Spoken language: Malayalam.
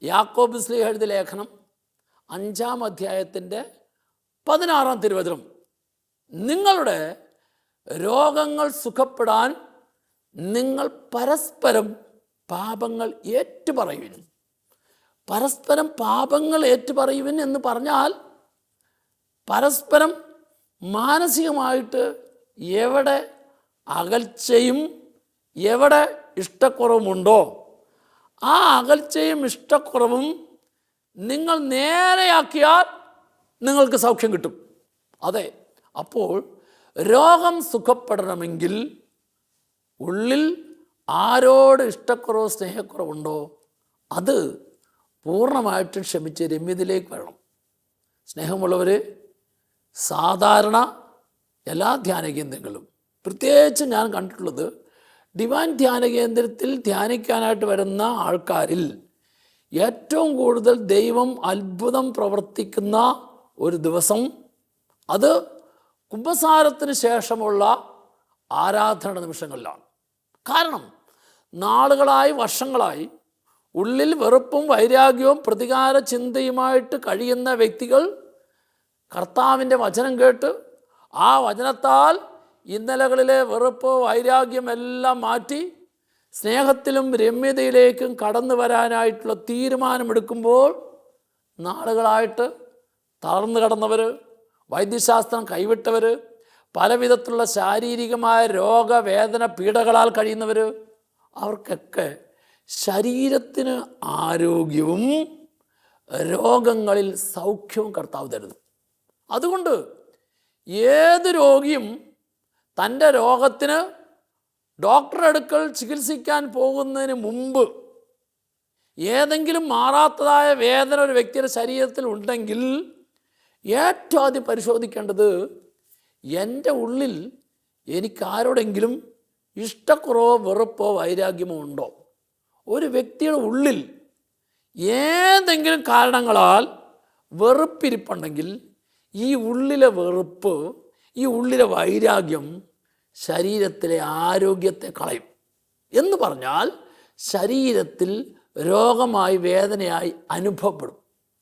യാക്കോബ് ശ്ലീഹ എഴുതിയ ലേഖനം 5-ാം അധ്യായത്തിൻ്റെ 16-ാം തിരുവചനം, നിങ്ങളുടെ രോഗങ്ങൾ സുഖപ്പെടാൻ നിങ്ങൾ പരസ്പരം പാപങ്ങൾ ഏറ്റുപറയുവിൻ. പരസ്പരം പാപങ്ങൾ ഏറ്റുപറയുവിൻ എന്ന് പറഞ്ഞാൽ പരസ്പരം മാനസികമായിട്ട് എവിടെ അകൽച്ചയും എവിടെ ഇഷ്ടക്കുറവുമുണ്ടോ ആ അകൽച്ചയും ഇഷ്ടക്കുറവും നിങ്ങൾ നേരെയാക്കിയാൽ നിങ്ങൾക്ക് സൗഖ്യം കിട്ടും. അതെ, അപ്പോൾ രോഗം സുഖപ്പെടണമെങ്കിൽ ഉള്ളിൽ ആരോട് ഇഷ്ടക്കുറവോ സ്നേഹക്കുറവുണ്ടോ അത് പൂർണ്ണമായിട്ടും ക്ഷമിച്ച് രമ്യതയിലേക്ക് വരണം. സ്നേഹമുള്ളവർ, സാധാരണ എല്ലാ ധ്യാന കേന്ദ്രങ്ങളും, പ്രത്യേകിച്ച് ഞാൻ കണ്ടിട്ടുള്ളത് ഡിവൈൻ ധ്യാന കേന്ദ്രത്തിൽ ധ്യാനിക്കാനായിട്ട് വരുന്ന ആൾക്കാരിൽ ഏറ്റവും കൂടുതൽ ദൈവം അത്ഭുതം പ്രവർത്തിക്കുന്ന ഒരു ദിവസം അത് കുമ്പസാരത്തിന് ശേഷമുള്ള ആരാധന നിമിഷങ്ങളിലാണ്. കാരണം നാളുകളായി, വർഷങ്ങളായി ഉള്ളിൽ വെറുപ്പും വൈരാഗ്യവും പ്രതികാര ചിന്തയുമായിട്ട് കഴിയുന്ന വ്യക്തികൾ കർത്താവിൻ്റെ വചനം കേട്ട് ആ വചനത്താൽ ഇന്നലകളിലെ വെറുപ്പ് വൈരാഗ്യം എല്ലാം മാറ്റി സ്നേഹത്തിലും രമ്യതയിലേക്കും കടന്നു വരാനായിട്ടുള്ള തീരുമാനമെടുക്കുമ്പോൾ നാളുകളായിട്ട് തളർന്നു കിടന്നവർ, വൈദ്യശാസ്ത്രം കൈവിട്ടവർ, പലവിധത്തിലുള്ള ശാരീരികമായ രോഗവേദന പീഡകളാൽ കഴിയുന്നവർ, അവർക്കൊക്കെ ശരീരത്തിന് ആരോഗ്യവും രോഗങ്ങളിൽ സൗഖ്യവും കർത്താവ് തരുന്നു. അതുകൊണ്ട് ഏത് രോഗിയും തൻ്റെ രോഗത്തിന് ഡോക്ടറുടെ അടുക്കൽ ചികിത്സിക്കാൻ പോകുന്നതിന് മുമ്പ് ഏതെങ്കിലും മാറാത്തതായ വേദന ഒരു വ്യക്തിയുടെ ശരീരത്തിൽ ഉണ്ടെങ്കിൽ ഏറ്റവും ആദ്യം പരിശോധിക്കേണ്ടത് എൻ്റെ ഉള്ളിൽ എനിക്കാരോടെങ്കിലും ഇഷ്ടക്കുറവോ വെറുപ്പോ വൈരാഗ്യമോ ഉണ്ടോ. ഒരു വ്യക്തിയുടെ ഉള്ളിൽ ഏതെങ്കിലും കാരണങ്ങളാൽ വെറുപ്പിരിപ്പുണ്ടെങ്കിൽ ഈ ഉള്ളിലെ വെറുപ്പ്, ഈ ഉള്ളിലെ വൈരാഗ്യം ശരീരത്തിലെ ആരോഗ്യത്തെ കളയും. എന്ന് പറഞ്ഞാൽ ശരീരത്തിൽ രോഗമായി വേദനയായി അനുഭവപ്പെടും.